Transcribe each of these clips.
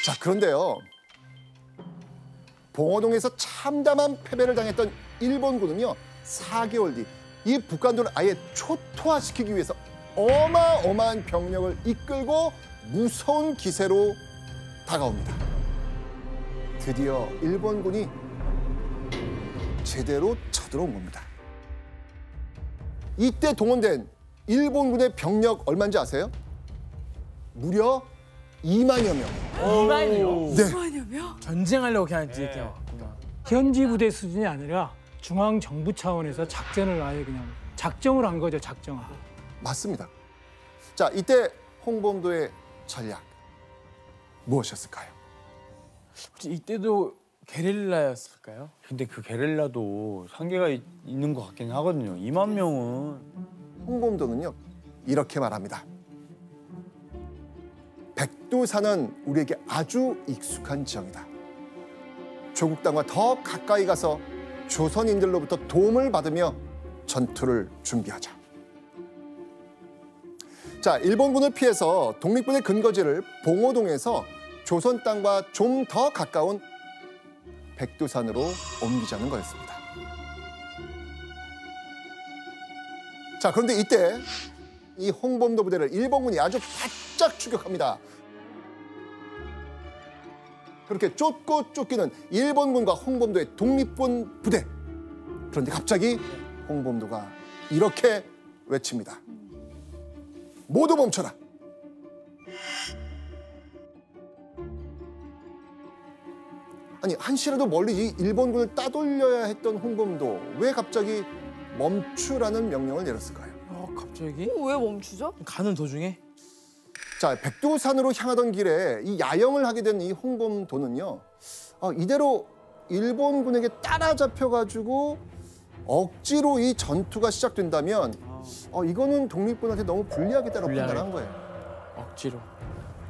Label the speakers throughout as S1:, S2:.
S1: 자, 그런데요. 봉오동에서 참담한 패배를 당했던 일본군은요. 4개월 뒤 이 북한군을 아예 초토화시키기 위해서 어마어마한 병력을 이끌고 무서운 기세로 다가옵니다. 드디어 일본군이 제대로 쳐들어온 겁니다. 이때 동원된 일본군의 병력 얼마인지 아세요? 무려 2만여 명.
S2: 2만이요?
S1: 네.
S3: 2만여 명?
S2: 전쟁하려고 그냥 이렇게 왔구나.
S4: 현지 부대 수준이 아니라 중앙 정부 차원에서 작전을 아예 그냥 작정을 한 거죠, 작정을.
S1: 맞습니다. 자, 이때 홍범도의 전략 무엇이었을까요?
S2: 혹시 이때도 게릴라였을까요?
S5: 근데 그 게릴라도 한계가 있는 것 같긴 하거든요. 2만 명은.
S1: 홍범도는요 이렇게 말합니다. 백두산은 우리에게 아주 익숙한 지형이다. 조국 땅과 더 가까이 가서 조선인들로부터 도움을 받으며 전투를 준비하자. 자, 일본군을 피해서 독립군의 근거지를 봉오동에서 조선 땅과 좀 더 가까운 백두산으로 옮기자는 거였습니다. 자, 그런데 이때 이 홍범도 부대를 일본군이 아주 바짝 추격합니다. 그렇게 쫓고 쫓기는 일본군과 홍범도의 독립군 부대. 그런데 갑자기 홍범도가 이렇게 외칩니다. 모두 멈춰라. 아니, 한시라도 멀리 이 일본군을 따돌려야 했던 홍범도 왜 갑자기 멈추라는 명령을 내렸을까요?
S2: 갑자기?
S3: 왜 멈추죠?
S2: 가는 도중에?
S1: 자, 백두산으로 향하던 길에 이 야영을 하게 된 이 홍범도는요. 이대로 일본군에게 따라잡혀가지고 억지로 이 전투가 시작된다면 이거는 독립군한테 너무 불리하겠다고 판단한 거예요.
S2: 억지로.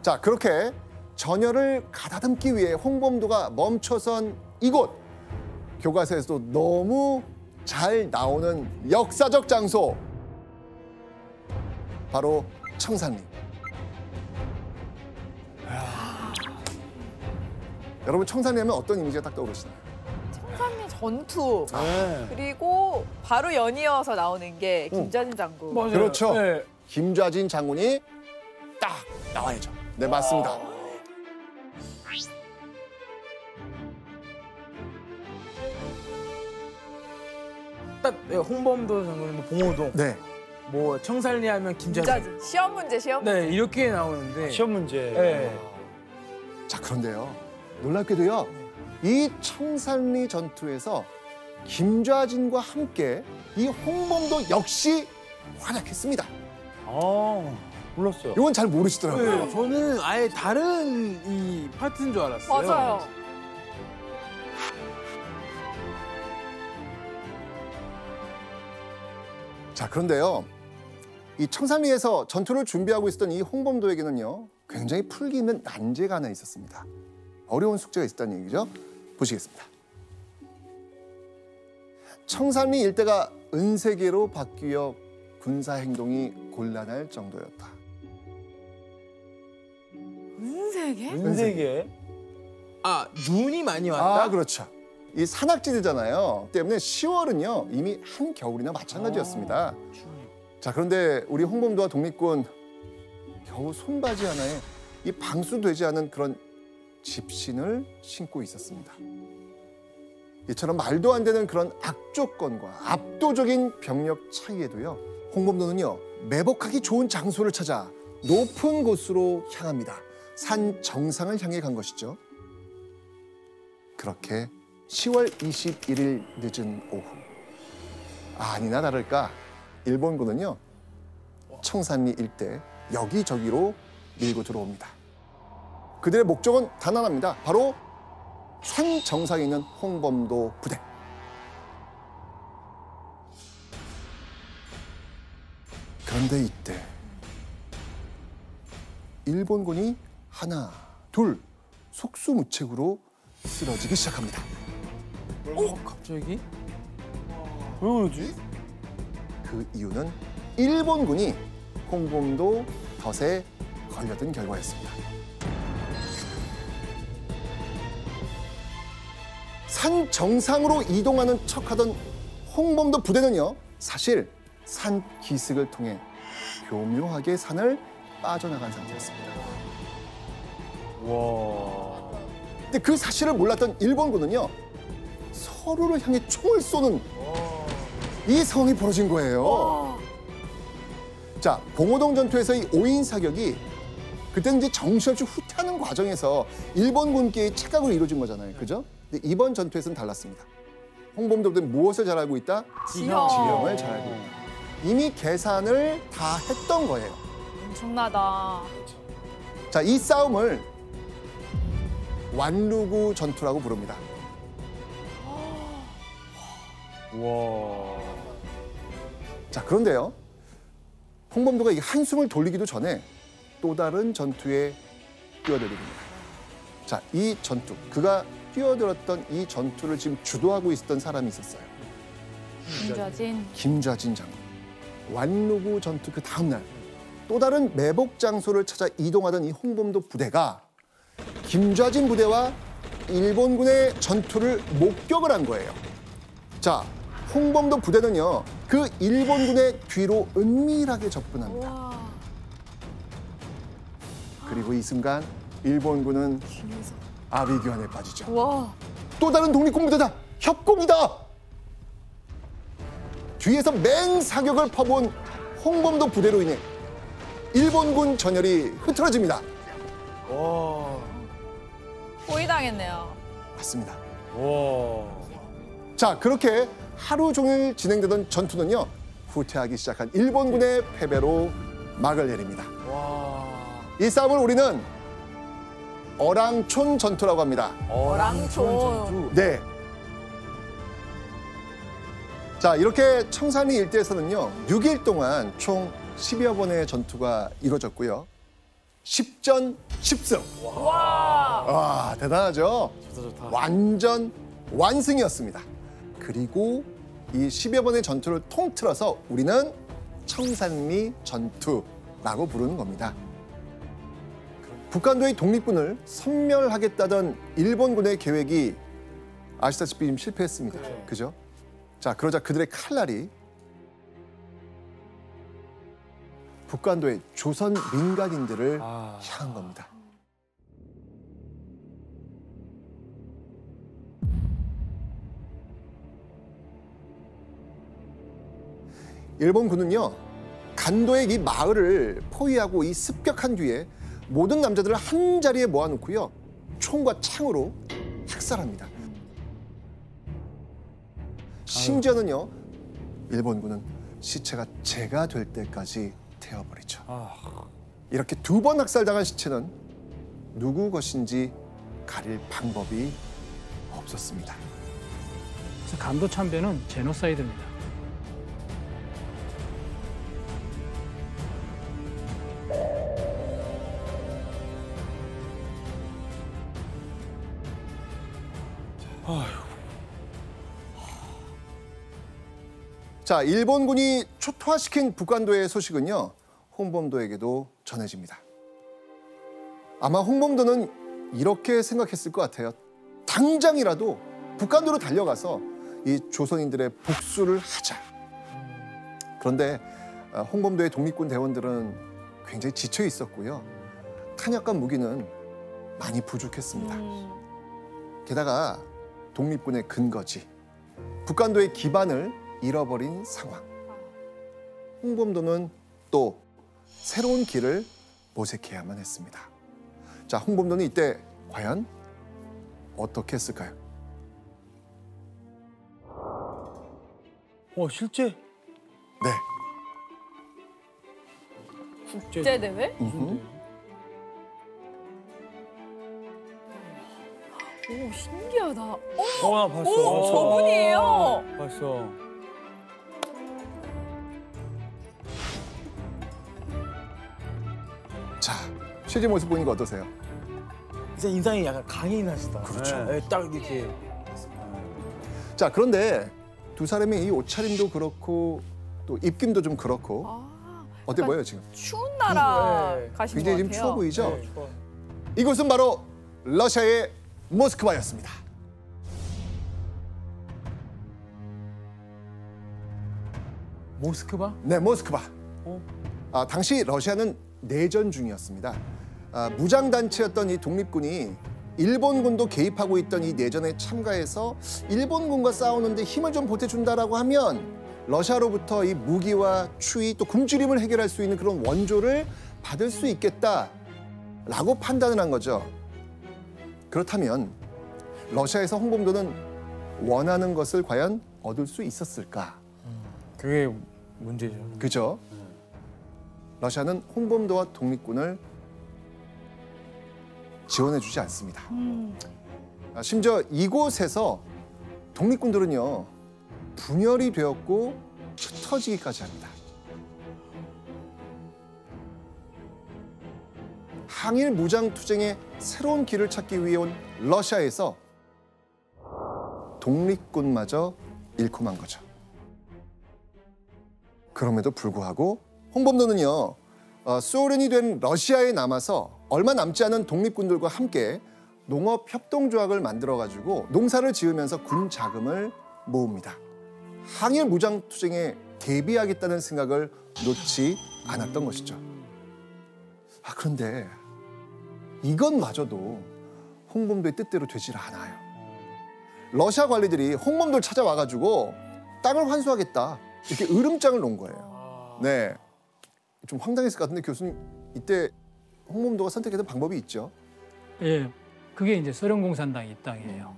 S1: 자, 그렇게 전열을 가다듬기 위해 홍범도가 멈춰선 이곳. 교과서에서도 너무 잘 나오는 역사적 장소. 바로 청산리. 여러분, 청산리 하면 어떤 이미지가 딱 떠오르시나요?
S3: 청산리 전투.
S5: 네.
S3: 그리고 바로 연이어서 나오는 게 김좌진 장군.
S2: 맞아요.
S1: 그렇죠.
S2: 네.
S1: 김좌진 장군이 딱 나와야죠. 네, 맞습니다.
S2: 딱 홍범도 장군, 뭐 봉오동,
S1: 네.
S2: 뭐 청산리 하면 김좌진.
S3: 김좌진. 시험 문제, 시험 문제.
S2: 네, 이렇게 나오는데.
S5: 시험 문제.
S2: 네.
S1: 자, 그런데요. 놀랍게도요. 이 청산리 전투에서 김좌진과 함께 이 홍범도 역시 활약했습니다.
S5: 몰랐어요.
S1: 이건 잘 모르시더라고요.
S2: 네, 저는 아예 다른 이 파트인 줄 알았어요.
S3: 맞아요.
S1: 자, 그런데요. 이 청산리에서 전투를 준비하고 있었던 이 홍범도에게는요. 굉장히 풀기 있는 난제가 하나 있었습니다. 어려운 숙제가 있었다는 얘기죠. 보시겠습니다. 청산리 일대가 은세계로 바뀌어 군사 행동이 곤란할 정도였다.
S3: 은세계?
S5: 은세계.
S2: 아, 눈이 많이 왔다?
S1: 아, 그렇죠. 이 산악지대잖아요. 때문에 10월은요 이미 한겨울이나 마찬가지였습니다. 자, 그런데 우리 홍범도와 독립군 겨우 손바지 하나에 이 방수되지 않은 그런 집신을 신고 있었습니다. 이처럼 말도 안 되는 그런 악조건과 압도적인 병력 차이에도요. 홍범도는요. 매복하기 좋은 장소를 찾아 높은 곳으로 향합니다. 산 정상을 향해 간 것이죠. 그렇게 10월 21일 늦은 오후. 아니나 다를까 일본군은요. 청산리 일대 여기저기로 밀고 들어옵니다. 그들의 목적은 단언합니다. 바로 산 정상에 있는 홍범도 부대. 그런데 이때 일본군이 하나, 둘 속수무책으로 쓰러지기 시작합니다.
S2: 갑자기?
S5: 왜 그러지?
S1: 그 이유는 일본군이 홍범도 덫에 걸려든 결과였습니다. 산 정상으로 이동하는 척하던 홍범도 부대는요, 사실 산 기슭을 통해 교묘하게 산을 빠져나간 상태였습니다.
S5: 와.
S1: 근데 그 사실을 몰랐던 일본군은요, 서로를 향해 총을 쏘는 이 상황이 벌어진 거예요. 자, 봉오동 전투에서의 5인 사격이 그때는 이제 정신없이 후퇴하는 과정에서 일본군께의 착각으로 이루어진 거잖아요. 그죠? 근데 이번 전투에서는 달랐습니다. 홍범도 부대는 무엇을 잘 알고 있다? 지형을 잘 알고 있다. 이미 계산을 다 했던 거예요.
S3: 엄청나다.
S1: 자, 이 싸움을 완루구 전투라고 부릅니다.
S5: 와.
S1: 자, 그런데요. 홍범도가 이 한숨을 돌리기도 전에 또 다른 전투에 뛰어들입니다. 자, 이 전투, 그가 뛰어들었던 이 전투를 지금 주도하고 있었던 사람이 있었어요.
S3: 김좌진.
S1: 김좌진 장군. 완루구 전투 그 다음 날 또 다른 매복 장소를 찾아 이동하던 이 홍범도 부대가 김좌진 부대와 일본군의 전투를 목격을 한 거예요. 자, 홍범도 부대는요, 그 일본군의 뒤로 은밀하게 접근합니다.
S3: 와.
S1: 그리고 이 순간 일본군은 아비규환에 빠지죠.
S3: 와.
S1: 또 다른 독립군부대다! 협공이다! 뒤에서 맹사격을 퍼부은 홍범도 부대로 인해 일본군 전열이 흐트러집니다.
S5: 와.
S3: 포위당했네요.
S1: 맞습니다.
S5: 와.
S1: 자, 그렇게 하루 종일 진행되던 전투는요, 후퇴하기 시작한 일본군의 패배로 막을 내립니다.
S5: 와.
S1: 이 싸움을 우리는 어랑촌 전투라고 합니다.
S3: 어랑촌.
S1: 네. 자, 이렇게 청산리 일대에서는요, 6일 동안 총 10여 번의 전투가 이루어졌고요. 10전 10승.
S3: 와.
S1: 와, 대단하죠?
S5: 좋다, 좋다.
S1: 완전 완승이었습니다. 그리고 이 10여 번의 전투를 통틀어서 우리는 청산리 전투라고 부르는 겁니다. 북한도의 독립군을 섬멸하겠다던 일본군의 계획이 아시다시피 지금 실패했습니다. 그죠? 자, 그러자 그들의 칼날이 북한도의 조선 민간인들을 향한 겁니다. 일본군은요, 간도의 이 마을을 포위하고 이 습격한 뒤에 모든 남자들을 한 자리에 모아놓고요, 총과 창으로 학살합니다. 심지어는요, 일본군은 시체가 재가 될 때까지 태워버리죠. 이렇게 2번 학살당한 시체는 누구 것인지 가릴 방법이 없었습니다.
S4: 그래서 간도 참배는 제노사이드입니다.
S1: 자, 일본군이 초토화시킨 북한도의 소식은요, 홍범도에게도 전해집니다. 아마 홍범도는 이렇게 생각했을 것 같아요. 당장이라도 북한도로 달려가서 이 조선인들의 복수를 하자. 그런데 홍범도의 독립군 대원들은 굉장히 지쳐 있었고요. 탄약과 무기는 많이 부족했습니다. 게다가 독립군의 근거지, 북한도의 기반을 잃어버린 상황. 홍범도는 또 새로운 길을 모색해야만 했습니다. 자, 홍범도는 이때 과연 어떻게 했을까요?
S5: 실제?
S1: 네.
S3: 국제대회? 오, 신기하다.
S5: 나 봤어.
S3: 오, 저분이에요.
S5: 봤어.
S1: 자, 실제 모습 보니까 어떠세요?
S2: 진짜 인상이 약간 강인하시다.
S1: 그렇죠.
S2: 네, 딱 이렇게.
S1: 자, 그런데 두 사람의 이 옷차림도 그렇고 또 입김도 좀 그렇고 어때 보여요 지금?
S3: 추운 나라
S2: 네.
S3: 가신 것
S1: 굉장히
S3: 같아요.
S1: 지금 추워 보이죠?
S2: 네, 좋아.
S1: 이곳은 바로 러시아의 모스크바였습니다.
S2: 모스크바?
S1: 네, 모스크바.
S2: 어?
S1: 당시 러시아는 내전 중이었습니다. 무장단체였던 이 독립군이 일본군도 개입하고 있던 이 내전에 참가해서 일본군과 싸우는데 힘을 좀 보태준다라고 하면 러시아로부터 이 무기와 추위 또 굶주림을 해결할 수 있는 그런 원조를 받을 수 있겠다라고 판단을 한 거죠. 그렇다면 러시아에서 홍범도는 원하는 것을 과연 얻을 수 있었을까?
S2: 그게 문제죠.
S1: 그죠? 러시아는 홍범도와 독립군을 지원해주지 않습니다. 심지어 이곳에서 독립군들은요 분열이 되었고 흩어지기까지 합니다. 항일 무장 투쟁의 새로운 길을 찾기 위해 온 러시아에서 독립군마저 잃고 만 거죠. 그럼에도 불구하고 홍범도는요 소련이 된 러시아에 남아서 얼마 남지 않은 독립군들과 함께 농업협동조약을 만들어가지고 농사를 지으면서 군 자금을 모읍니다. 항일 무장 투쟁에 대비하겠다는 생각을 놓지 않았던 것이죠. 그런데 이것마저도 홍범도의 뜻대로 되질 않아요. 러시아 관리들이 홍범도를 찾아와가지고 땅을 환수하겠다 이렇게 으름장을 놓은 거예요. 네, 좀 황당했을 것 같은데 교수님 이때 홍범도가 선택했던 방법이 있죠?
S4: 예, 그게 이제 소련 공산당의 입당이에요.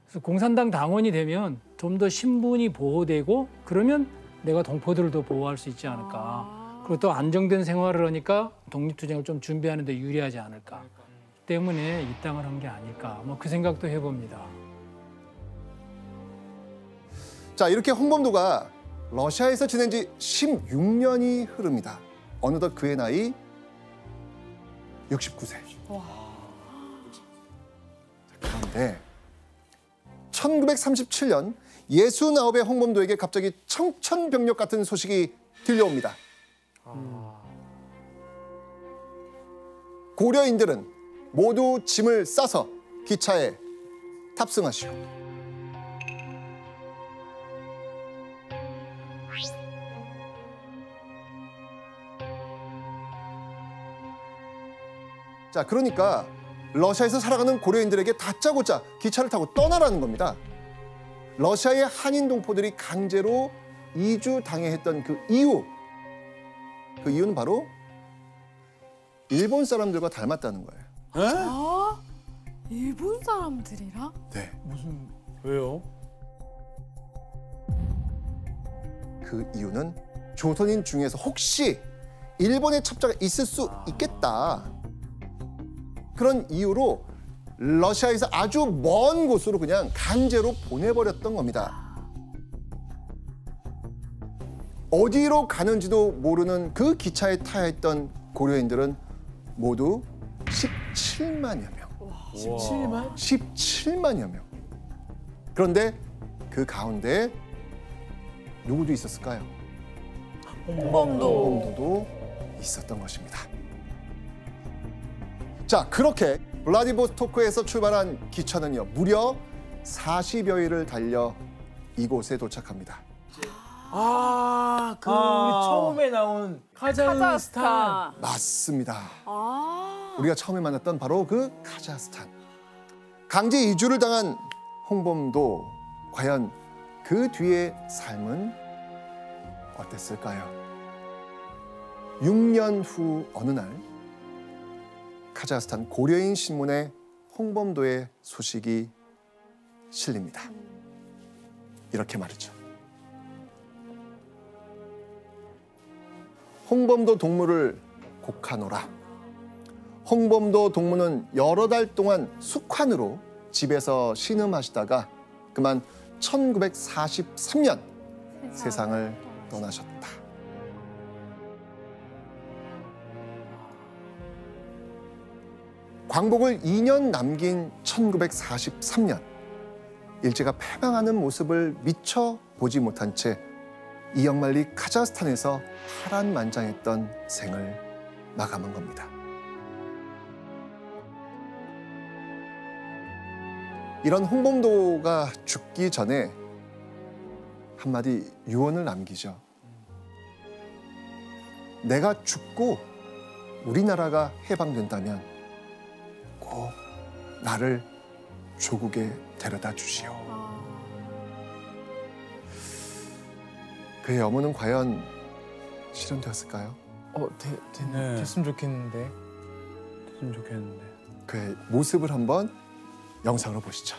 S4: 그래서 공산당 당원이 되면 좀 더 신분이 보호되고 그러면 내가 동포들도 보호할 수 있지 않을까. 그리고 또 안정된 생활을 하니까 독립투쟁을 좀 준비하는 데 유리하지 않을까. 때문에 입당을 한 게 아닐까. 뭐 그 생각도 해봅니다.
S1: 자, 이렇게 홍범도가 러시아에서 지낸 지 16년이 흐릅니다. 어느덧 그의 나이 69세. 그런데 1937년 69의 홍범도에게 갑자기 청천벽력 같은 소식이 들려옵니다. 고려인들은 모두 짐을 싸서 기차에 탑승하시오. 자, 그러니까 러시아에서 살아가는 고려인들에게 다짜고짜 기차를 타고 떠나라는 겁니다. 러시아의 한인 동포들이 강제로 이주당해 했던 그 이유는 바로 일본 사람들과 닮았다는 거예요.
S6: 아, 일본 사람들이랑?
S1: 네.
S5: 왜요?
S1: 그 이유는 조선인 중에서 혹시 일본의 첩자가 있을 수 있겠다. 그런 이유로 러시아에서 아주 먼 곳으로 그냥 강제로 보내버렸던 겁니다. 어디로 가는지도 모르는 그 기차에 타야 했던 고려인들은 모두 17만여 명.
S2: 17만?
S1: 17만여 명. 그런데 그 가운데 누구도 있었을까요?
S3: 홍범도.
S1: 홍범도도 있었던 것입니다. 자, 그렇게 블라디보스토크에서 출발한 기차는요, 무려 40여일을 달려 이곳에 도착합니다.
S2: 우리 처음에 나온 카자흐스탄.
S3: 카자흐스탄.
S1: 맞습니다.
S6: 아,
S1: 우리가 처음에 만났던 바로 그 카자흐스탄. 강제 이주를 당한 홍범도, 과연 그 뒤의 삶은 어땠을까요? 6년 후 어느 날 카자흐스탄 고려인 신문에 홍범도의 소식이 실립니다. 이렇게 말이죠. 홍범도 동무를 곡하노라. 홍범도 동무는 여러 달 동안 숙환으로 집에서 신음하시다가 그만 1943년 세상을 떠나셨다. 광복을 2년 남긴 1943년, 일제가 패망하는 모습을 미처 보지 못한 채 이역만리 카자흐스탄에서 파란만장했던 생을 마감한 겁니다. 이런 홍범도가 죽기 전에 한마디 유언을 남기죠. 내가 죽고 우리나라가 해방된다면 꼭 나를 조국에 데려다 주시오. 그의 염원은 과연 실현되었을까요?
S5: 네.
S2: 됐으면 좋겠는데.
S5: 됐으면 좋겠는데.
S1: 그의 모습을 한번 영상으로 보시죠.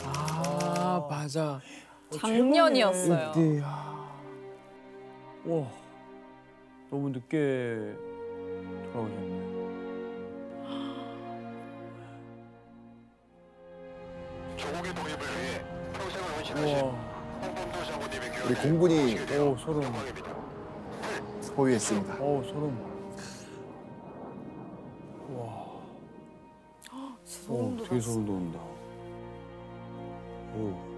S2: 아, 맞아.
S3: 작년이었어요.
S2: 네.
S5: 와, 너무 늦게 돌아오셨네.
S7: 조국의 독립을 위해 평생을 헌신하신
S5: 와,
S7: 홍범도 장군님의
S1: 우리
S7: 교훈이
S1: 공군이
S5: 오 소름.
S1: 소유했습니다.
S5: 오 소름. 와,
S3: 소름
S5: 되게
S3: 돋았어.
S5: 소름 돋는다. 오.